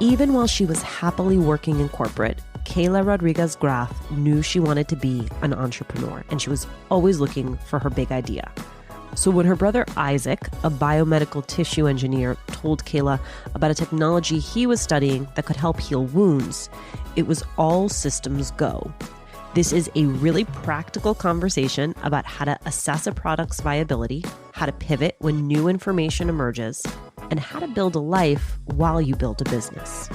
Even while she was happily working in corporate, Kayla Rodriguez Graf knew she wanted to be an entrepreneur, and she was always looking for her big idea. So when her brother Isaac, a biomedical tissue engineer, told Kayla about a technology he was studying that could help heal wounds, it was all systems go. This is a really practical conversation about how to assess a product's viability, how to pivot when new information emerges, and how to build a life while you build a business.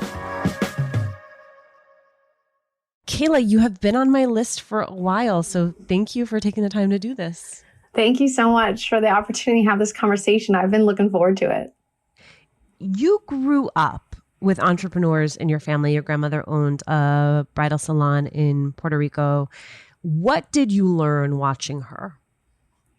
Kayla, you have been on my list for a while, so thank you for taking the time to do this. Thank you so much for the opportunity to have this conversation. I've been looking forward to it. You grew up with entrepreneurs in your family. Your grandmother owned a bridal salon in Puerto Rico. What did you learn watching her?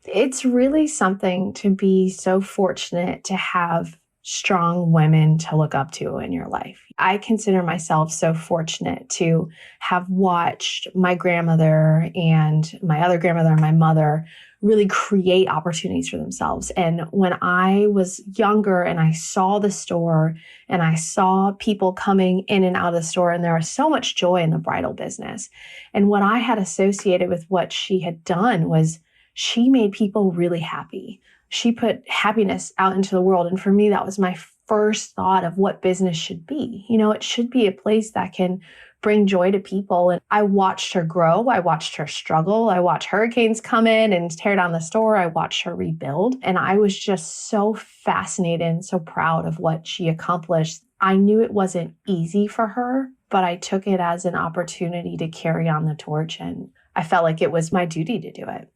It's really something to be so fortunate to have strong women to look up to in your life. I consider myself so fortunate to have watched my grandmother and my other grandmother and my mother really create opportunities for themselves. And when I was younger and I saw the store and I saw people coming in and out of the store, and there was so much joy in the bridal business. And what I had associated with what she had done was she made people really happy. She put happiness out into the world. And for me, that was my first thought of what business should be. You know, it should be a place that can bring joy to people. And I watched her grow. I watched her struggle. I watched hurricanes come in and tear down the store. I watched her rebuild. And I was just so fascinated and so proud of what she accomplished. I knew it wasn't easy for her, but I took it as an opportunity to carry on the torch. And I felt like it was my duty to do it.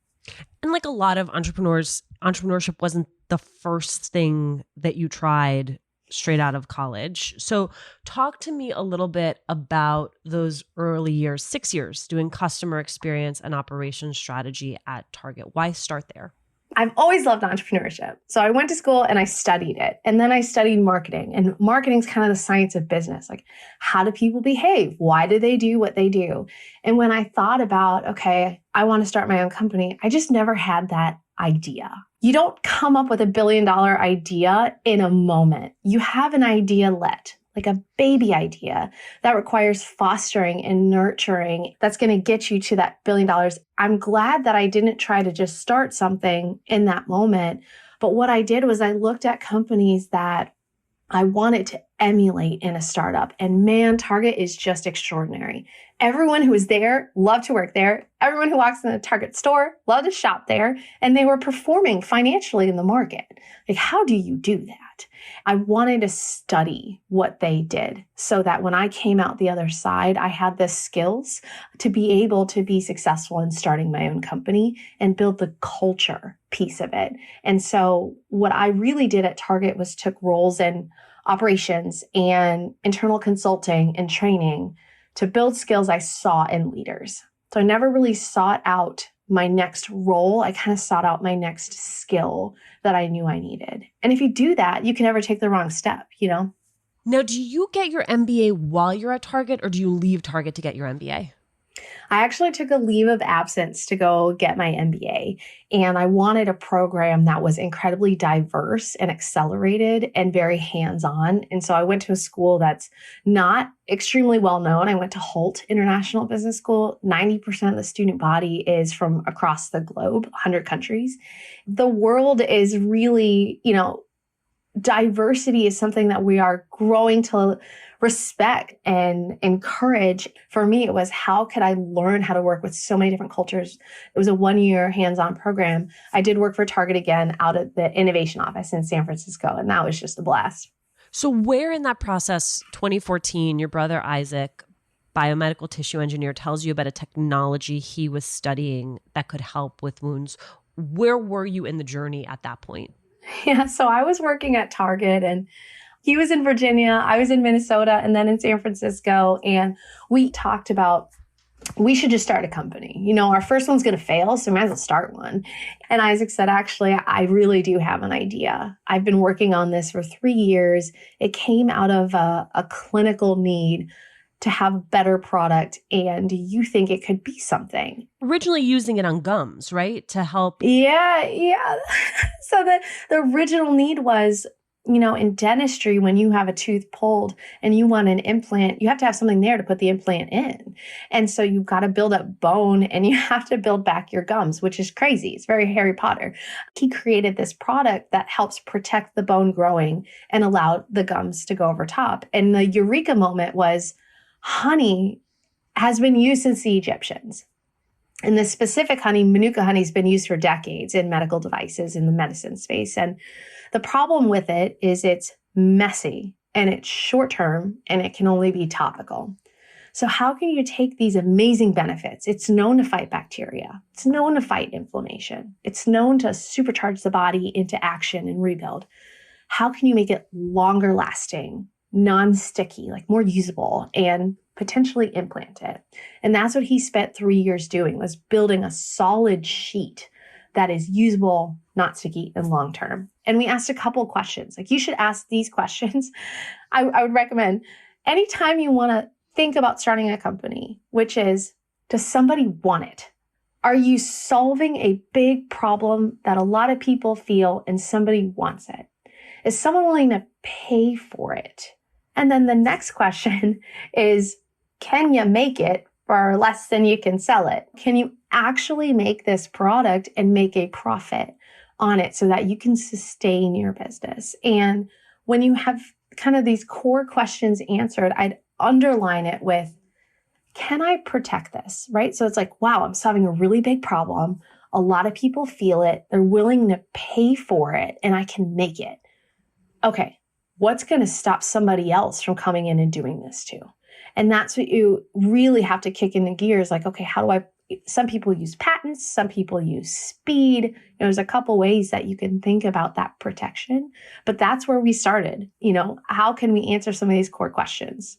And like a lot of entrepreneurs, entrepreneurship wasn't the first thing that you tried straight out of college. So talk to me a little bit about those early years, 6 years doing customer experience and operations strategy at Target. Why start there? I've always loved entrepreneurship. So I went to school and I studied it. And then I studied marketing. And marketing is kind of the science of business. Like, how do people behave? Why do they do what they do? And when I thought about, okay, I want to start my own company, I just never had that idea. You don't come up with $1 billion idea in a moment. You have an idea like a baby idea that requires fostering and nurturing that's going to get you to that $1 billion. I'm glad that I didn't try to just start something in that moment. But what I did was I looked at companies that I wanted to emulate in a startup. And man, Target is just extraordinary. Everyone who was there loved to work there. Everyone who walks in the Target store loved to shop there. And they were performing financially in the market. Like, how do you do that? I wanted to study what they did so that when I came out the other side, I had the skills to be able to be successful in starting my own company and build the culture piece of it. And so what I really did at Target was took roles in operations and internal consulting and training to build skills I saw in leaders. So I never really sought out my next role. I kind of sought out my next skill that I knew I needed. And if you do that, you can never take the wrong step, you know? Now, do you get your MBA while you're at Target, or do you leave Target to get your MBA? I actually took a leave of absence to go get my MBA, and I wanted a program that was incredibly diverse and accelerated and very hands-on. And so I went to a school that's not extremely well known. I went to Holt International Business School. 90% of the student body is from across the globe, 100 countries. The world is really, diversity is something that we are growing to respect and encourage. For me, it was, how could I learn how to work with so many different cultures? It was a 1-year hands-on program. I did work for Target again out of the innovation office in San Francisco, and that was just a blast. So where in that process, 2014, your brother Isaac, biomedical tissue engineer, tells you about a technology he was studying that could help with wounds. Where were you in the journey at that point? Yeah, so I was working at Target, and he was in Virginia, I was in Minnesota, and then in San Francisco. And we talked about we should just start a company. Our first one's going to fail, so we might as well start one. And Isaac said, actually, I really do have an idea. I've been working on this for 3 years. It came out of a clinical need to have a better product, and you think it could be something. Originally using it on gums, right? To help. Yeah. So the original need was, in dentistry, when you have a tooth pulled and you want an implant, you have to have something there to put the implant in. And so you've got to build up bone and you have to build back your gums, which is crazy. It's very Harry Potter. He created this product that helps protect the bone growing and allow the gums to go over top. And the eureka moment was, honey has been used since the Egyptians. And this specific honey, Manuka honey, has been used for decades in medical devices in the medicine space. And the problem with it is it's messy and it's short term and it can only be topical. So how can you take these amazing benefits? It's known to fight bacteria. It's known to fight inflammation. It's known to supercharge the body into action and rebuild. How can you make it longer lasting, non-sticky, like more usable, and potentially implant it? And that's what he spent 3 years doing, was building a solid sheet that is usable, not sticky, and long-term. And we asked a couple of questions. Like, you should ask these questions. I would recommend anytime you want to think about starting a company, which is, does somebody want it? Are you solving a big problem that a lot of people feel and somebody wants it? Is someone willing to pay for it? And then the next question is, can you make it for less than you can sell it? Can you actually make this product and make a profit on it so that you can sustain your business? And when you have kind of these core questions answered, I'd underline it with, can I protect this, right? So it's like, wow, I'm solving a really big problem. A lot of people feel it. They're willing to pay for it, and I can make it. Okay, what's going to stop somebody else from coming in and doing this too? And that's what you really have to kick into gears. Like, okay, some people use patents, some people use speed. There's a couple ways that you can think about that protection, but that's where we started. How can we answer some of these core questions?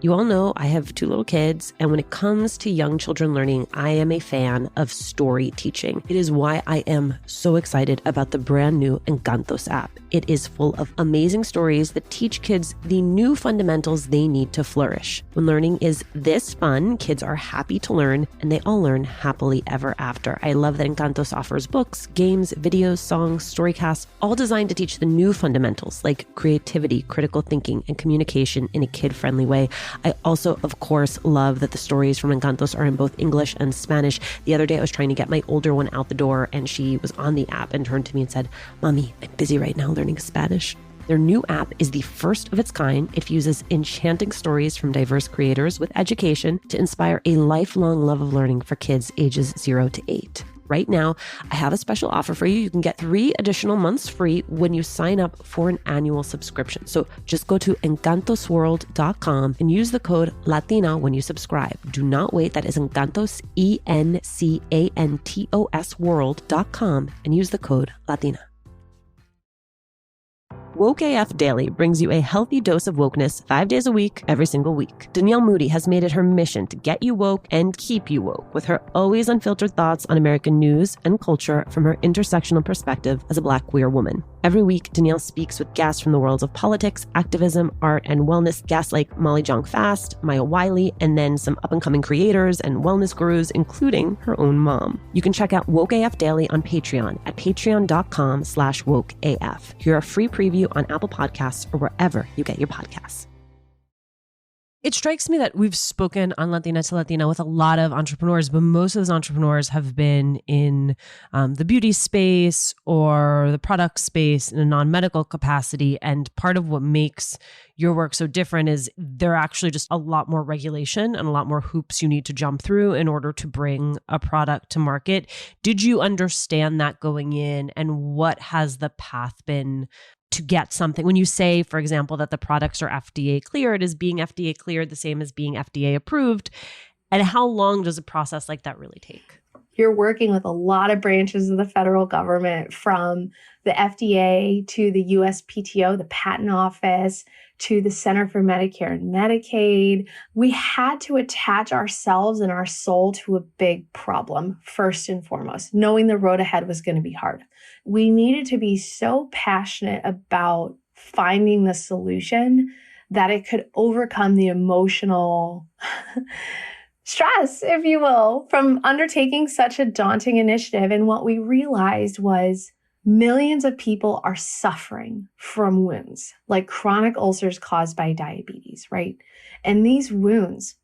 You all know I have 2 little kids, and when it comes to young children learning, I am a fan of story teaching. It is why I am so excited about the brand new Encantos app. It is full of amazing stories that teach kids the new fundamentals they need to flourish. When learning is this fun, kids are happy to learn, and they all learn happily ever after. I love that Encantos offers books, games, videos, songs, storycasts, all designed to teach the new fundamentals like creativity, critical thinking, and communication in a kid-friendly way. I also, of course, love that the stories from Encantos are in both English and Spanish. The other day, I was trying to get my older one out the door, and she was on the app and turned to me and said, "Mommy, I'm busy right now learning Spanish." Their new app is the first of its kind. It fuses enchanting stories from diverse creators with education to inspire a lifelong love of learning for kids ages 0 to 8. Right now, I have a special offer for you. You can get 3 additional months free when you sign up for an annual subscription. So just go to encantosworld.com and use the code LATINA when you subscribe. Do not wait. That is Encantos, ENCANTOS world.com, and use the code LATINA. Woke AF Daily brings you a healthy dose of wokeness 5 days a week, every single week. Danielle Moody has made it her mission to get you woke and keep you woke with her always unfiltered thoughts on American news and culture from her intersectional perspective as a Black queer woman. Every week, Danielle speaks with guests from the worlds of politics, activism, art, and wellness. Guests like Molly Jong Fast, Maya Wiley, and then some up-and-coming creators and wellness gurus, including her own mom. You can check out Woke AF Daily on Patreon at patreon.com/wokeaf. Hear a free preview on Apple Podcasts or wherever you get your podcasts. It strikes me that we've spoken on Latina to Latina with a lot of entrepreneurs, but most of those entrepreneurs have been in the beauty space or the product space in a non-medical capacity. And part of what makes your work so different is there are actually just a lot more regulation and a lot more hoops you need to jump through in order to bring a product to market. Did you understand that going in, and what has the path been to get something? When you say, for example, that the products are FDA cleared, is being FDA cleared the same as being FDA approved? And how long does a process like that really take? You're working with a lot of branches of the federal government, from the FDA to the USPTO, the Patent Office, to the Center for Medicare and Medicaid. We had to attach ourselves and our soul to a big problem, first and foremost, knowing the road ahead was going to be hard. We needed to be so passionate about finding the solution that it could overcome the emotional stress, if you will, from undertaking such a daunting initiative. And what we realized was millions of people are suffering from wounds, like chronic ulcers caused by diabetes, right? And these wounds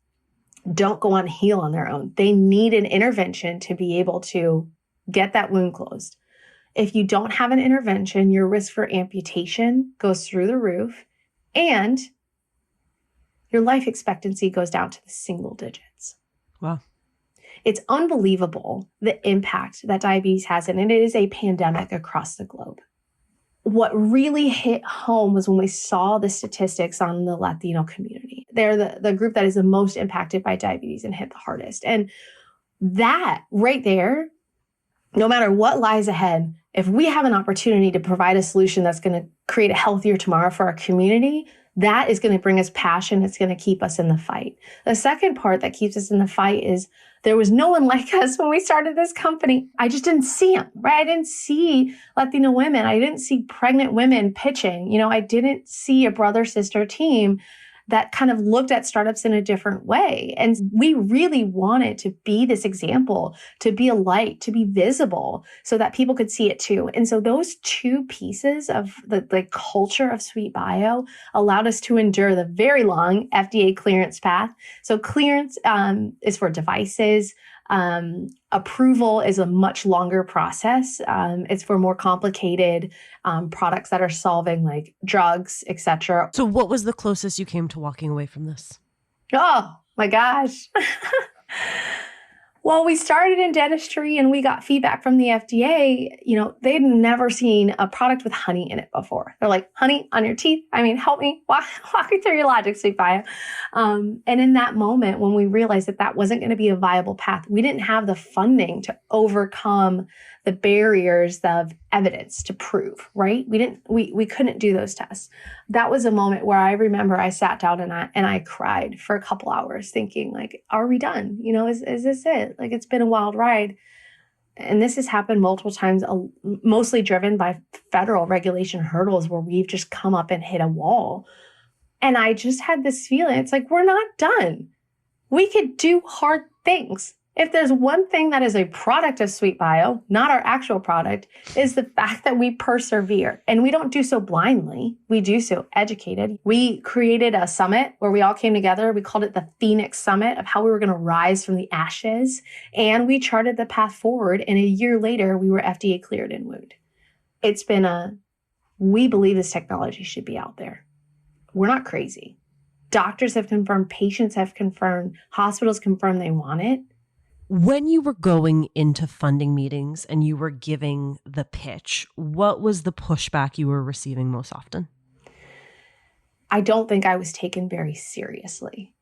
don't go on to heal on their own. They need an intervention to be able to get that wound closed. If you don't have an intervention, your risk for amputation goes through the roof, and your life expectancy goes down to the single digits. Wow. It's unbelievable the impact that diabetes has, and it is a pandemic across the globe. What really hit home was when we saw the statistics on the Latino community. They're the group that is the most impacted by diabetes and hit the hardest. And that right there, no matter what lies ahead, if we have an opportunity to provide a solution that's going to create a healthier tomorrow for our community, that is going to bring us passion. It's going to keep us in the fight. The second part that keeps us in the fight is there was no one like us when we started this company. I just didn't see them, right? I didn't see Latino women. I didn't see pregnant women pitching. I didn't see a brother-sister team that kind of looked at startups in a different way. And we really wanted to be this example, to be a light, to be visible so that people could see it too. And so those two pieces of the culture of Sweet Bio allowed us to endure the very long FDA clearance path. So clearance is for devices. Approval is a much longer process. It's for more complicated products that are solving like drugs, etc. So what was the closest you came to walking away from this? Oh my gosh. Well, we started in dentistry and we got feedback from the FDA. They'd never seen a product with honey in it before. They're like, honey on your teeth? Help me. Walk me through your logic, Sweet Bio. And in that moment, when we realized that wasn't going to be a viable path, we didn't have the funding to overcome the barriers of evidence to prove, right? We couldn't do those tests. That was a moment where I remember I sat down and I cried for a couple hours thinking like, are we done? Is this it? Like, it's been a wild ride. And this has happened multiple times, mostly driven by federal regulation hurdles where we've just come up and hit a wall. And I just had this feeling, it's like, we're not done. We could do hard things. If there's one thing that is a product of Sweet Bio, not our actual product, is the fact that we persevere. And we don't do so blindly. We do so educated. We created a summit where we all came together. We called it the Phoenix Summit, of how we were going to rise from the ashes. And we charted the path forward. And a year later, we were FDA cleared in wound. It's been we believe this technology should be out there. We're not crazy. Doctors have confirmed, patients have confirmed, hospitals confirmed they want it. When you were going into funding meetings and you were giving the pitch, what was the pushback you were receiving most often? I don't think I was taken very seriously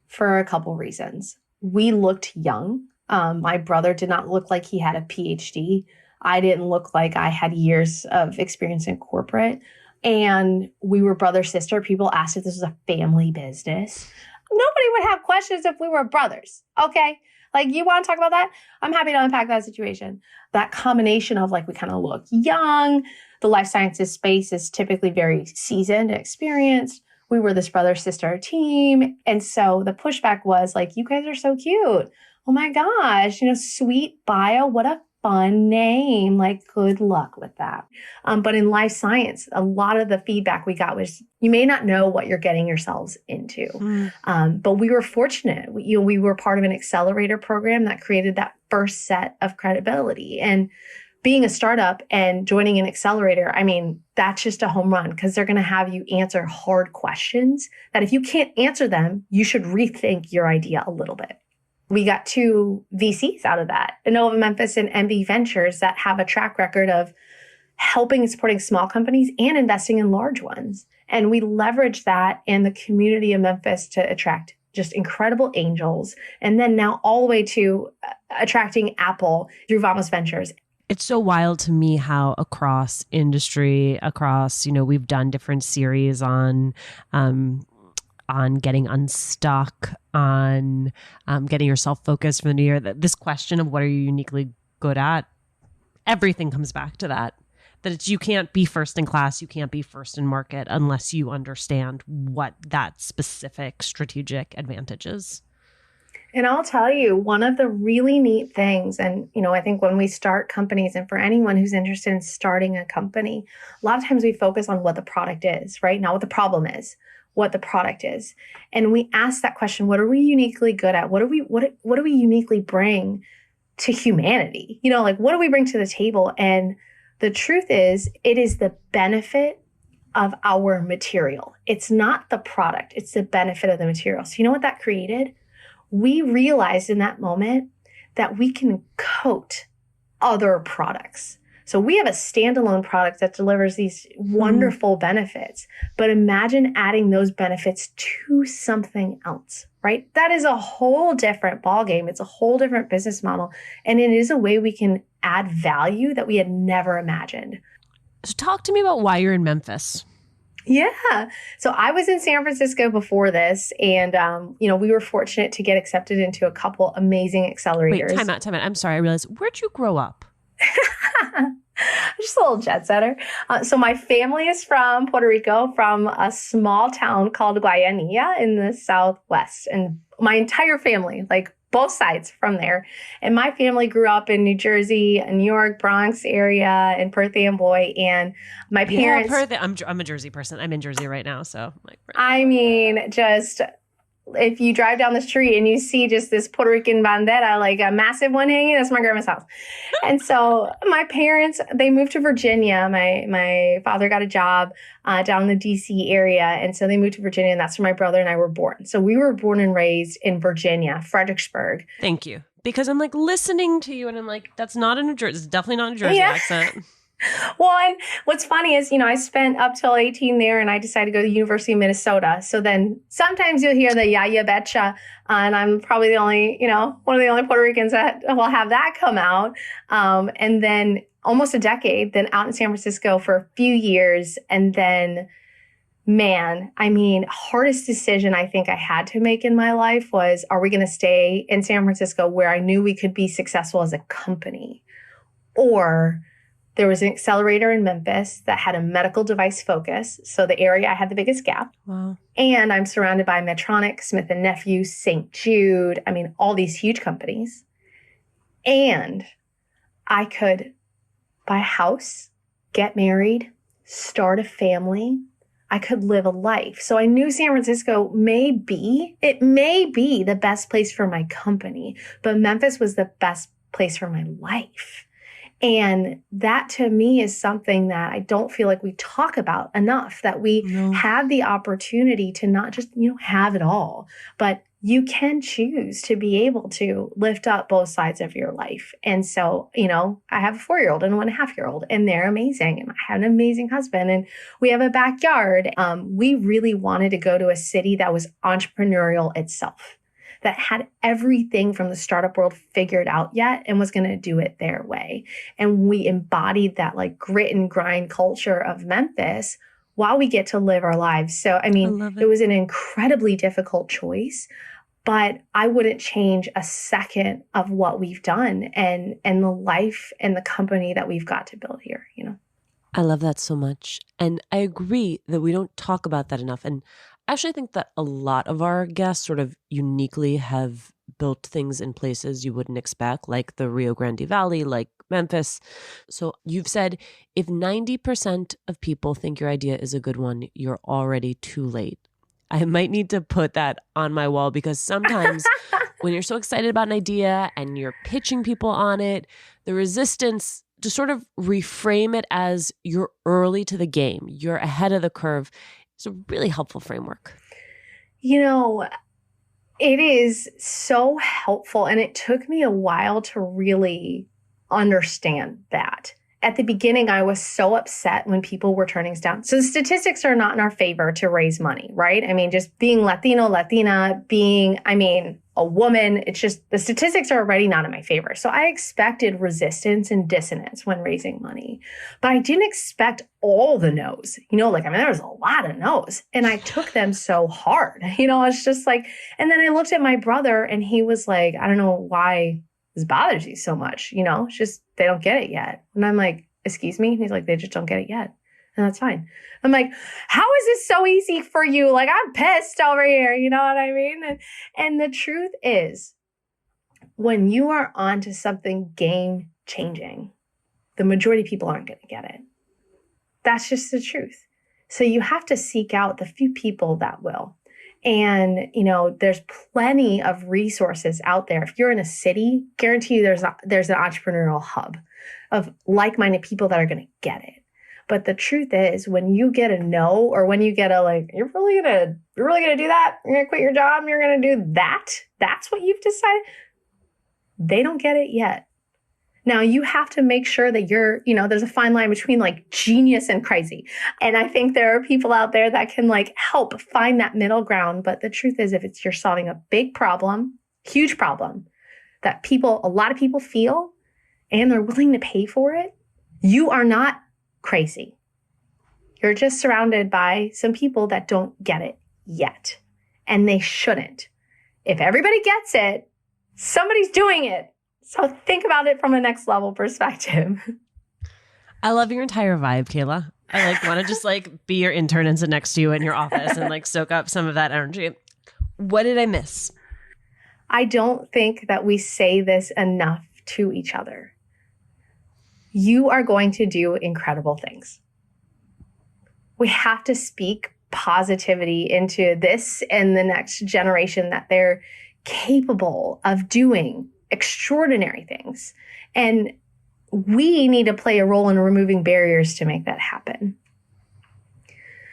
for a couple reasons. We looked young. My brother did not look like he had a PhD. I didn't look like I had years of experience in corporate. And we were brother-sister. People asked if this was a family business. Nobody would have questions if we were brothers, okay? Like, you want to talk about that? I'm happy to unpack that situation. That combination of like, we kind of look young. The life sciences space is typically very seasoned and experienced. We were this brother-sister team. And so the pushback was like, you guys are so cute. Oh my gosh, Sweet Bio, what a fun name. Like, good luck with that. But in life science, a lot of the feedback we got was, you may not know what you're getting yourselves into. But we were fortunate. We were part of an accelerator program that created that first set of credibility. And being a startup and joining an accelerator, that's just a home run, because they're going to have you answer hard questions that if you can't answer them, you should rethink your idea a little bit. We got 2 VCs out of that, Innova Memphis and MB Ventures, that have a track record of helping and supporting small companies and investing in large ones. And we leveraged that in the community of Memphis to attract just incredible angels. And then now all the way to attracting Apple through Vamos Ventures. It's so wild to me how across industry, we've done different series on getting unstuck, on getting yourself focused for the new year. This question of what are you uniquely good at, everything comes back to that. That it's, you can't be first in class, you can't be first in market unless you understand what that specific strategic advantage is. And I'll tell you, one of the really neat things, and I think when we start companies, and for anyone who's interested in starting a company, a lot of times we focus on what the product is, right? Not what the problem is, what the product is. And we ask that question, what are we uniquely good at? What do we uniquely bring to humanity? Like, what do we bring to the table? And the truth is, it is the benefit of our material. It's not the product, it's the benefit of the material. So you know what that created? We realized in that moment that we can coat other products. So we have a standalone product that delivers these wonderful benefits, but imagine adding those benefits to something else, right? That is a whole different ballgame. It's a whole different business model. And it is a way we can add value that we had never imagined. So talk to me about why you're in Memphis. Yeah. So I was in San Francisco before this, and, we were fortunate to get accepted into a couple amazing accelerators. Wait, time out. I'm sorry. I realized, where'd you grow up? Just a little jet setter. So my family is from Puerto Rico, from a small town called Guayanilla in the Southwest. And my entire family, like both sides from there. And my family grew up in New Jersey, New York, Bronx area, and Perth Amboy. And my parents... Yeah, Perth. I'm a Jersey person. I'm in Jersey right now. So just... if you drive down the street and you see just this Puerto Rican bandera, like a massive one hanging, that's my grandma's house. And so my parents, they moved to Virginia. My father got a job down in the DC area. And so they moved to Virginia, and that's where my brother and I were born. So we were born and raised in Virginia, Fredericksburg. Thank you. Because I'm like listening to you and I'm like, that's not a New Jersey. It's definitely not a New Jersey accent. Well, and what's funny is, I spent up till 18 there, and I decided to go to the University of Minnesota. So then sometimes you'll hear the "Yeah, you betcha," and I'm probably the only, one of the only Puerto Ricans that will have that come out. And then almost a decade, then out in San Francisco for a few years. And then, hardest decision I think I had to make in my life was, are we going to stay in San Francisco where I knew we could be successful as a company? Or there was an accelerator in Memphis that had a medical device focus. So the area I had the biggest gap. Wow. And I'm surrounded by Medtronic, Smith & Nephew, St. Jude. All these huge companies. And I could buy a house, get married, start a family. I could live a life. So I knew San Francisco may be the best place for my company, but Memphis was the best place for my life. And that to me is something that I don't feel like we talk about enough, that we have the opportunity to not just, have it all, but you can choose to be able to lift up both sides of your life. And so, I have a 4-year-old and a 1.5-year-old, and they're amazing. And I have an amazing husband, and we have a backyard. We really wanted to go to a city that was entrepreneurial itself, that had everything from the startup world figured out yet and was going to do it their way. And we embodied that like grit and grind culture of Memphis while we get to live our lives. So, it was an incredibly difficult choice, but I wouldn't change a second of what we've done and the life and the company that we've got to build here, I love that so much. And I agree that we don't talk about that enough. And I actually think that a lot of our guests sort of uniquely have built things in places you wouldn't expect, like the Rio Grande Valley, like Memphis. So you've said if 90% of people think your idea is a good one, you're already too late. I might need to put that on my wall, because sometimes when you're so excited about an idea and you're pitching people on it, the resistance to sort of reframe it as you're early to the game, you're ahead of the curve, is a really helpful framework. It is so helpful. And it took me a while to really understand that. At the beginning, I was so upset when people were turning us down. So the statistics are not in our favor to raise money, right? Just being Latino, Latina, being, a woman. It's just the statistics are already not in my favor. So I expected resistance and dissonance when raising money, but I didn't expect all the no's. There was a lot of no's, and I took them so hard. It's just like, and then I looked at my brother and he was like, I don't know why this bothers you so much. It's just, they don't get it yet. And I'm like, excuse me? And he's like, they just don't get it yet. And that's fine. I'm like, how is this so easy for you? Like, I'm pissed over here. You know what I mean? And the truth is, when you are onto something game changing, the majority of people aren't going to get it. That's just the truth. So you have to seek out the few people that will. And, there's plenty of resources out there. If you're in a city, guarantee you there's an entrepreneurial hub of like-minded people that are going to get it. But the truth is, when you get a no, or when you get a like, you're really gonna do that? You're gonna quit your job and you're gonna do that? That's what you've decided? They don't get it yet. Now you have to make sure that you're, there's a fine line between like genius and crazy. And I think there are people out there that can like help find that middle ground. But the truth is, if you're solving a big problem, huge problem that a lot of people feel, and they're willing to pay for it, you are not crazy. You're just surrounded by some people that don't get it yet. And they shouldn't. If everybody gets it, somebody's doing it. So think about it from a next level perspective. I love your entire vibe, Kayla. I want to just be your intern and sit next to you in your office and soak up some of that energy. What did I miss? I don't think that we say this enough to each other. You are going to do incredible things. We have to speak positivity into this and the next generation, that they're capable of doing extraordinary things. And we need to play a role in removing barriers to make that happen.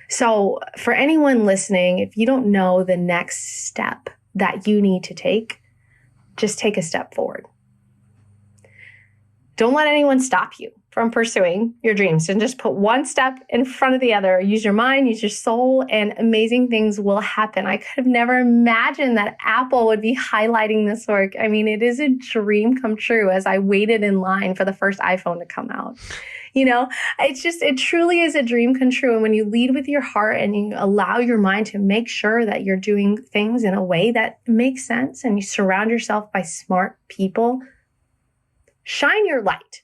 So for anyone listening, if you don't know the next step that you need to take, just take a step forward. Don't let anyone stop you from pursuing your dreams, and just put one step in front of the other. Use your mind, use your soul, and amazing things will happen. I could have never imagined that Apple would be highlighting this work. I mean, it is a dream come true as I waited in line for the first iPhone to come out. It truly is a dream come true. And when you lead with your heart and you allow your mind to make sure that you're doing things in a way that makes sense, and you surround yourself by smart people, shine your light.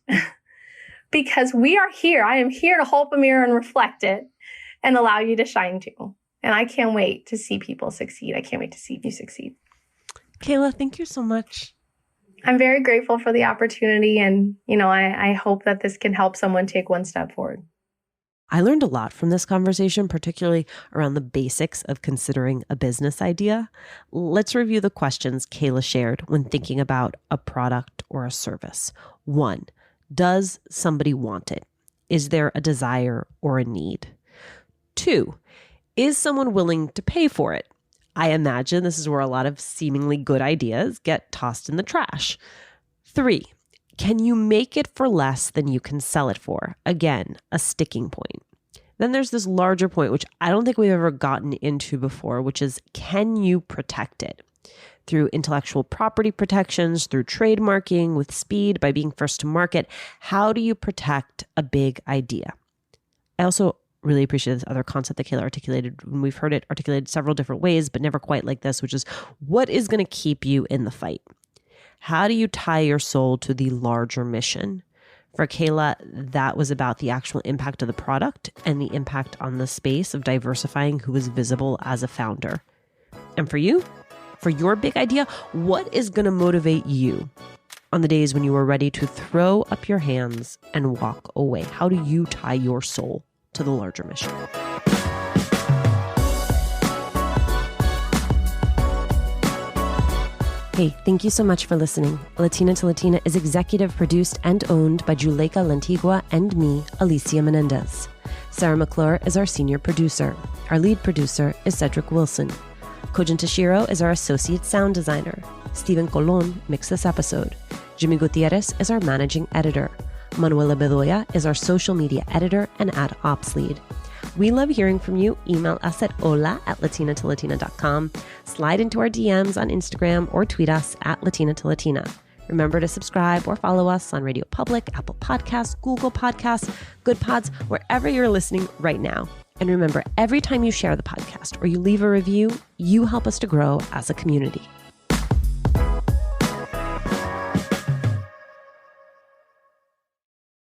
Because we are here. I am here to hold a mirror and reflect it and allow you to shine too. And I can't wait to see people succeed. I can't wait to see you succeed. Kayla, thank you so much. I'm very grateful for the opportunity. And, I hope that this can help someone take one step forward. I learned a lot from this conversation, particularly around the basics of considering a business idea. Let's review the questions Kayla shared when thinking about a product or a service. 1, does somebody want it? Is there a desire or a need? 2, is someone willing to pay for it? I imagine this is where a lot of seemingly good ideas get tossed in the trash. 3, can you make it for less than you can sell it for? Again, a sticking point. Then there's this larger point, which I don't think we've ever gotten into before, which is, can you protect it? Through intellectual property protections, through trademarking, with speed, by being first to market. How do you protect a big idea? I also really appreciate this other concept that Kayla articulated when we've heard it articulated several different ways, but never quite like this, which is, what is going to keep you in the fight? How do you tie your soul to the larger mission? For Kayla, that was about the actual impact of the product and the impact on the space of diversifying who is visible as a founder. And for you, for your big idea, what is going to motivate you on the days when you are ready to throw up your hands and walk away? How do you tie your soul to the larger mission? Hey, thank you so much for listening. Latina to Latina is executive produced and owned by Juleka Lantigua and me, Alicia Menendez. Sarah McClure is our senior producer. Our lead producer is Cedric Wilson. Kojin Tashiro is our associate sound designer. Stephen Colon mixed this episode. Jimmy Gutierrez is our managing editor. Manuela Bedoya is our social media editor and ad ops lead. We love hearing from you. Email us at hola@latinatolatina.com. slide into our DMs on Instagram or tweet us at Latina to Latina. Remember to subscribe or follow us on Radio Public, Apple Podcasts, Google Podcasts, Good Pods, wherever you're listening right now. And remember, every time you share the podcast or you leave a review, you help us to grow as a community.